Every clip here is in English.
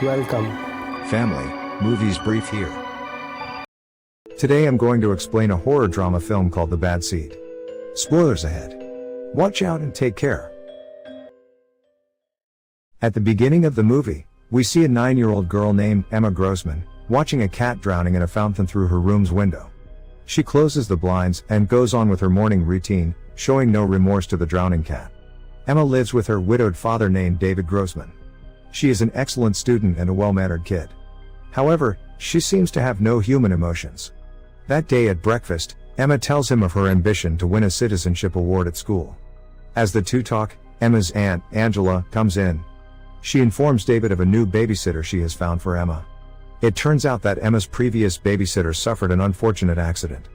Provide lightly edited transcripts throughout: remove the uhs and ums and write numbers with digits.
Welcome. Family, Movies Brief here. Today I'm going to explain a horror drama film called The Badseed. Spoilers ahead. Watch out and take care. At the beginning of the movie, we see a 9-year-old girl named Emma Grossman, watching a cat drowning in a fountain through her room's window. She closes the blinds and goes on with her morning routine, showing no remorse to the drowning cat. Emma lives with her widowed father named David Grossman. She is an excellent student and a well-mannered kid. However, she seems to have no human emotions. That day at breakfast, Emma tells him of her ambition to win a citizenship award at school. As the two talk, Emma's aunt, Angela, comes in. She informs David of a new babysitter she has found for Emma. It turns out that Emma's previous babysitter suffered an unfortunate accident.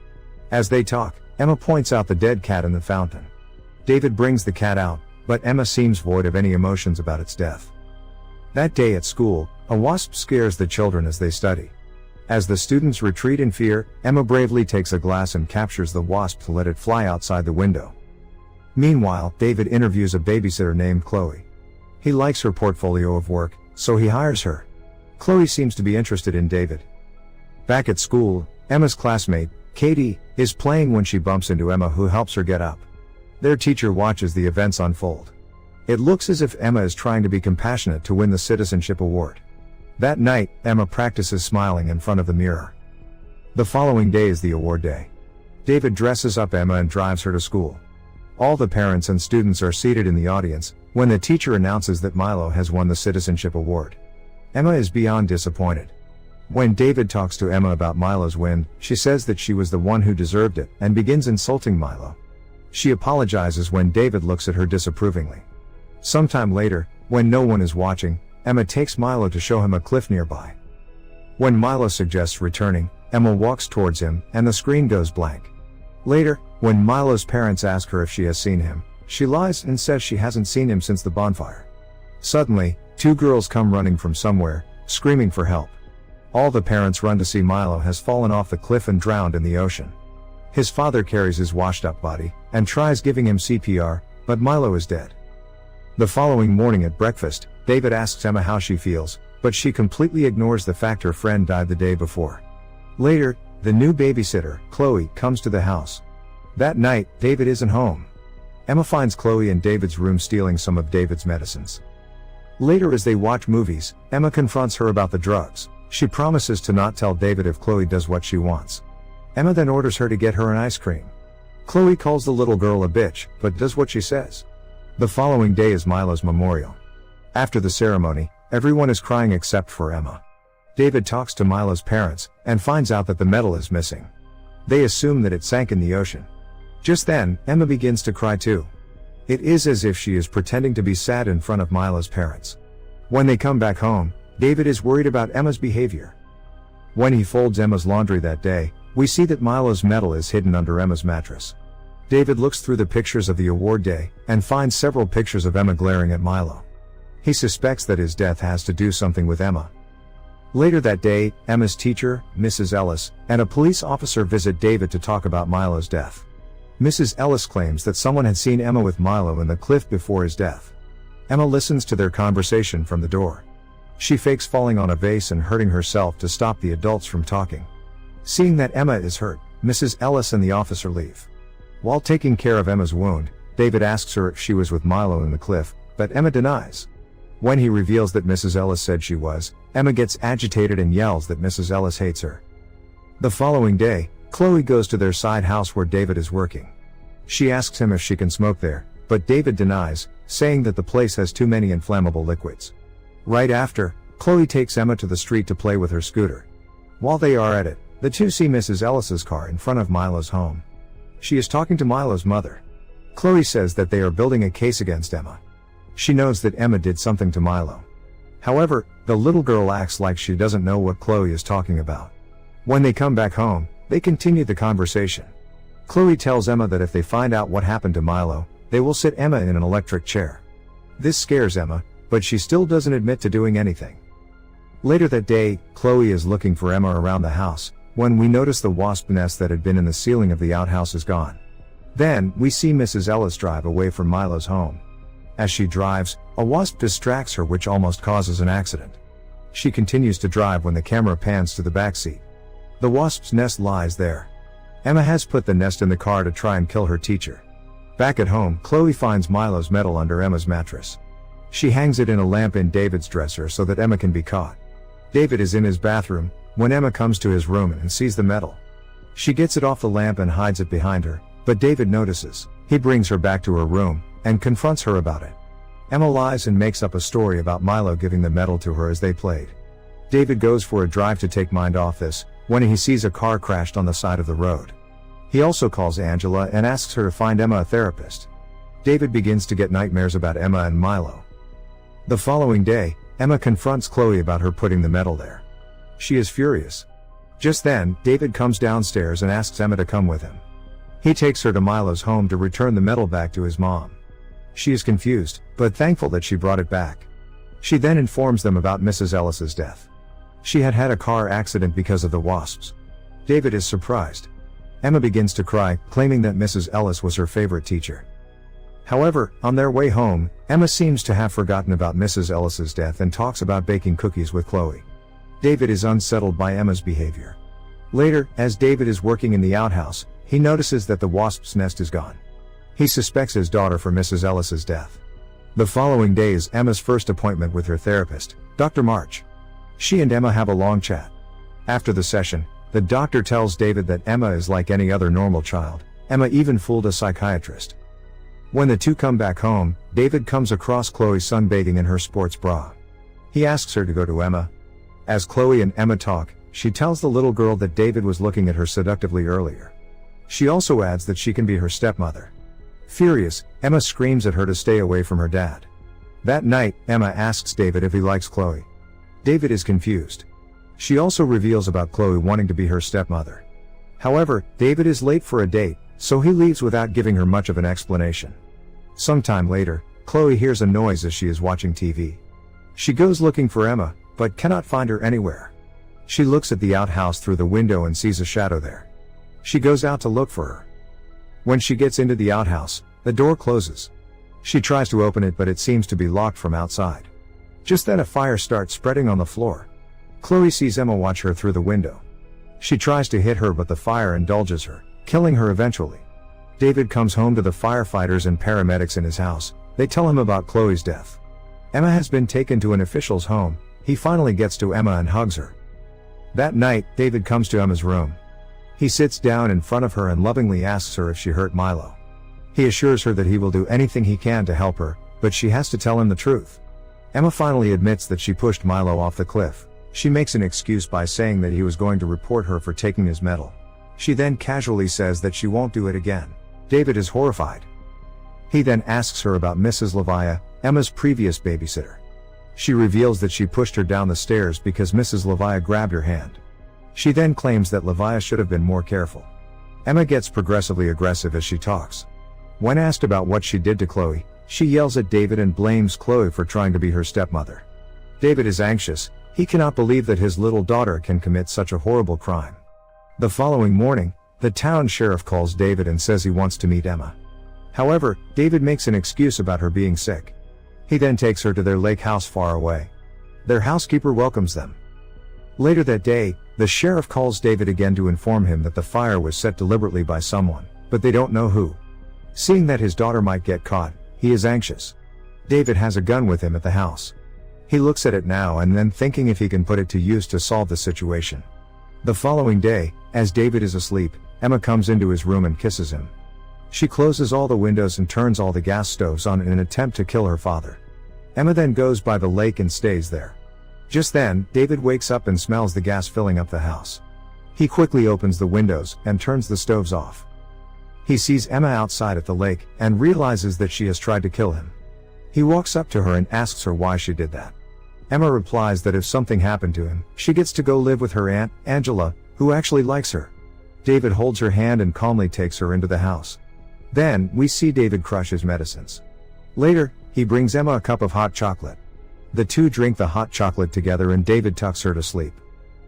As they talk, Emma points out the dead cat in the fountain. David brings the cat out, but Emma seems void of any emotions about its death. That day at school, a wasp scares the children as they study. As the students retreat in fear, Emma bravely takes a glass and captures the wasp to let it fly outside the window. Meanwhile, David interviews a babysitter named Chloe. He likes her portfolio of work, so he hires her. Chloe seems to be interested in David. Back at school, Emma's classmate, Katie, is playing when she bumps into Emma, who helps her get up. Their teacher watches the events unfold. It looks as if Emma is trying to be compassionate to win the citizenship award. That night, Emma practices smiling in front of the mirror. The following day is the award day. David dresses up Emma and drives her to school. All the parents and students are seated in the audience when the teacher announces that Milo has won the citizenship award. Emma is beyond disappointed. When David talks to Emma about Milo's win, she says that she was the one who deserved it and begins insulting Milo. She apologizes when David looks at her disapprovingly. Sometime later, when no one is watching, Emma takes Milo to show him a cliff nearby. When Milo suggests returning, Emma walks towards him and the screen goes blank. Later, when Milo's parents ask her if she has seen him, she lies and says she hasn't seen him since the bonfire. Suddenly, two girls come running from somewhere, screaming for help. All the parents run to see Milo has fallen off the cliff and drowned in the ocean. His father carries his washed-up body and tries giving him CPR, but Milo is dead. The following morning at breakfast, David asks Emma how she feels, but she completely ignores the fact her friend died the day before. Later, the new babysitter, Chloe, comes to the house. That night, David isn't home. Emma finds Chloe in David's room stealing some of David's medicines. Later, as they watch movies, Emma confronts her about the drugs. She promises to not tell David if Chloe does what she wants. Emma then orders her to get her an ice cream. Chloe calls the little girl a bitch, but does what she says. The following day is Milo's memorial. After the ceremony, everyone is crying except for Emma. David talks to Milo's parents, and finds out that the medal is missing. They assume that it sank in the ocean. Just then, Emma begins to cry too. It is as if she is pretending to be sad in front of Milo's parents. When they come back home, David is worried about Emma's behavior. When he folds Emma's laundry that day, we see that Milo's medal is hidden under Emma's mattress. David looks through the pictures of the award day, and finds several pictures of Emma glaring at Milo. He suspects that his death has to do something with Emma. Later that day, Emma's teacher, Mrs. Ellis, and a police officer visit David to talk about Milo's death. Mrs. Ellis claims that someone had seen Emma with Milo in the cliff before his death. Emma listens to their conversation from the door. She fakes falling on a vase and hurting herself to stop the adults from talking. Seeing that Emma is hurt, Mrs. Ellis and the officer leave. While taking care of Emma's wound, David asks her if she was with Milo in the cliff, but Emma denies. When he reveals that Mrs. Ellis said she was, Emma gets agitated and yells that Mrs. Ellis hates her. The following day, Chloe goes to their side house where David is working. She asks him if she can smoke there, but David denies, saying that the place has too many inflammable liquids. Right after, Chloe takes Emma to the street to play with her scooter. While they are at it, the two see Mrs. Ellis's car in front of Milo's home. She is talking to Milo's mother. Chloe says that they are building a case against Emma. She knows that Emma did something to Milo. However, the little girl acts like she doesn't know what Chloe is talking about. When they come back home, they continue the conversation. Chloe tells Emma that if they find out what happened to Milo, they will sit Emma in an electric chair. This scares Emma, but she still doesn't admit to doing anything. Later that day, Chloe is looking for Emma around the house, when we notice the wasp nest that had been in the ceiling of the outhouse is gone. Then, we see Mrs. Ellis drive away from Milo's home. As she drives, a wasp distracts her, which almost causes an accident. She continues to drive when the camera pans to the backseat. The wasp's nest lies there. Emma has put the nest in the car to try and kill her teacher. Back at home, Chloe finds Milo's medal under Emma's mattress. She hangs it in a lamp in David's dresser so that Emma can be caught. David is in his bathroom when Emma comes to his room and sees the medal. She gets it off the lamp and hides it behind her, but David notices. He brings her back to her room and confronts her about it. Emma lies and makes up a story about Milo giving the medal to her as they played. David goes for a drive to take mind off this, when he sees a car crashed on the side of the road. He also calls Angela and asks her to find Emma a therapist. David begins to get nightmares about Emma and Milo. The following day, Emma confronts Chloe about her putting the medal there. She is furious. Just then, David comes downstairs and asks Emma to come with him. He takes her to Milo's home to return the medal back to his mom. She is confused, but thankful that she brought it back. She then informs them about Mrs. Ellis's death. She had had a car accident because of the wasps. David is surprised. Emma begins to cry, claiming that Mrs. Ellis was her favorite teacher. However, on their way home, Emma seems to have forgotten about Mrs. Ellis's death and talks about baking cookies with Chloe. David is unsettled by Emma's behavior. Later, as David is working in the outhouse, he notices that the wasp's nest is gone. He suspects his daughter for Mrs. Ellis's death. The following day is Emma's first appointment with her therapist, Dr. March. She and Emma have a long chat. After the session, the doctor tells David that Emma is like any other normal child. Emma even fooled a psychiatrist. When the two come back home, David comes across Chloe sunbathing in her sports bra. He asks her to go to Emma. As Chloe and Emma talk, she tells the little girl that David was looking at her seductively earlier. She also adds that she can be her stepmother. Furious, Emma screams at her to stay away from her dad. That night, Emma asks David if he likes Chloe. David is confused. She also reveals about Chloe wanting to be her stepmother. However, David is late for a date, so he leaves without giving her much of an explanation. Sometime later, Chloe hears a noise as she is watching TV. She goes looking for Emma, but cannot find her anywhere. She looks at the outhouse through the window and sees a shadow there. She goes out to look for her. When she gets into the outhouse, the door closes. She tries to open it, but it seems to be locked from outside. Just then a fire starts spreading on the floor. Chloe sees Emma watch her through the window. She tries to hit her, but the fire indulges her, killing her eventually. David comes home to the firefighters and paramedics in his house. They tell him about Chloe's death. Emma has been taken to an official's home. He finally gets to Emma and hugs her. That night, David comes to Emma's room. He sits down in front of her and lovingly asks her if she hurt Milo. He assures her that he will do anything he can to help her, but she has to tell him the truth. Emma finally admits that she pushed Milo off the cliff. She makes an excuse by saying that he was going to report her for taking his medal. She then casually says that she won't do it again. David is horrified. He then asks her about Mrs. Levia, Emma's previous babysitter. She reveals that she pushed her down the stairs because Mrs. Levia grabbed her hand. She then claims that Levia should have been more careful. Emma gets progressively aggressive as she talks. When asked about what she did to Chloe, she yells at David and blames Chloe for trying to be her stepmother. David is anxious. He cannot believe that his little daughter can commit such a horrible crime. The following morning, the town sheriff calls David and says he wants to meet Emma. However, David makes an excuse about her being sick. He then takes her to their lake house far away. Their housekeeper welcomes them. Later that day, the sheriff calls David again to inform him that the fire was set deliberately by someone, but they don't know who. Seeing that his daughter might get caught, he is anxious. David has a gun with him at the house. He looks at it now and then, thinking if he can put it to use to solve the situation. The following day, as David is asleep, Emma comes into his room and kisses him. She closes all the windows and turns all the gas stoves on in an attempt to kill her father. Emma then goes by the lake and stays there. Just then, David wakes up and smells the gas filling up the house. He quickly opens the windows and turns the stoves off. He sees Emma outside at the lake and realizes that she has tried to kill him. He walks up to her and asks her why she did that. Emma replies that if something happened to him, she gets to go live with her aunt, Angela, who actually likes her. David holds her hand and calmly takes her into the house. Then, we see David crush his medicines. Later, he brings Emma a cup of hot chocolate. The two drink the hot chocolate together and David tucks her to sleep.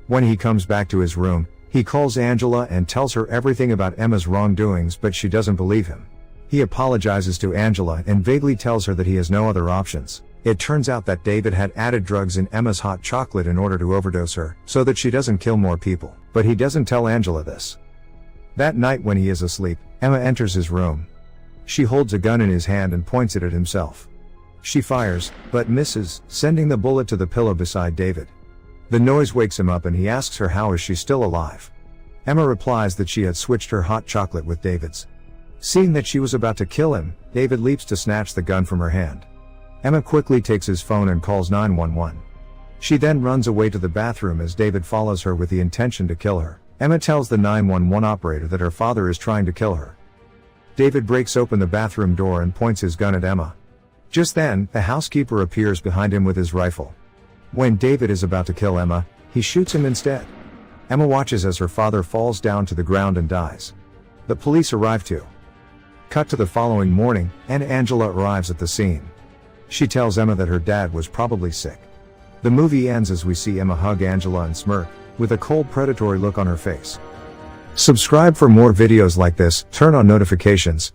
When he comes back to his room, he calls Angela and tells her everything about Emma's wrongdoings, but she doesn't believe him. He apologizes to Angela and vaguely tells her that he has no other options. It turns out that David had added drugs in Emma's hot chocolate in order to overdose her, so that she doesn't kill more people. But he doesn't tell Angela this. That night when he is asleep, Emma enters his room. She holds a gun in his hand and points it at himself. She fires, but misses, sending the bullet to the pillow beside David. The noise wakes him up and he asks her how is she still alive. Emma replies that she had switched her hot chocolate with David's. Seeing that she was about to kill him, David leaps to snatch the gun from her hand. Emma quickly takes his phone and calls 911. She then runs away to the bathroom as David follows her with the intention to kill her. Emma tells the 911 operator that her father is trying to kill her. David breaks open the bathroom door and points his gun at Emma. Just then, the housekeeper appears behind him with his rifle. When David is about to kill Emma, he shoots him instead. Emma watches as her father falls down to the ground and dies. The police arrive too. Cut to the following morning, and Angela arrives at the scene. She tells Emma that her dad was probably sick. The movie ends as we see Emma hug Angela and smirk, with a cold predatory look on her face. Subscribe for more videos like this, turn on notifications,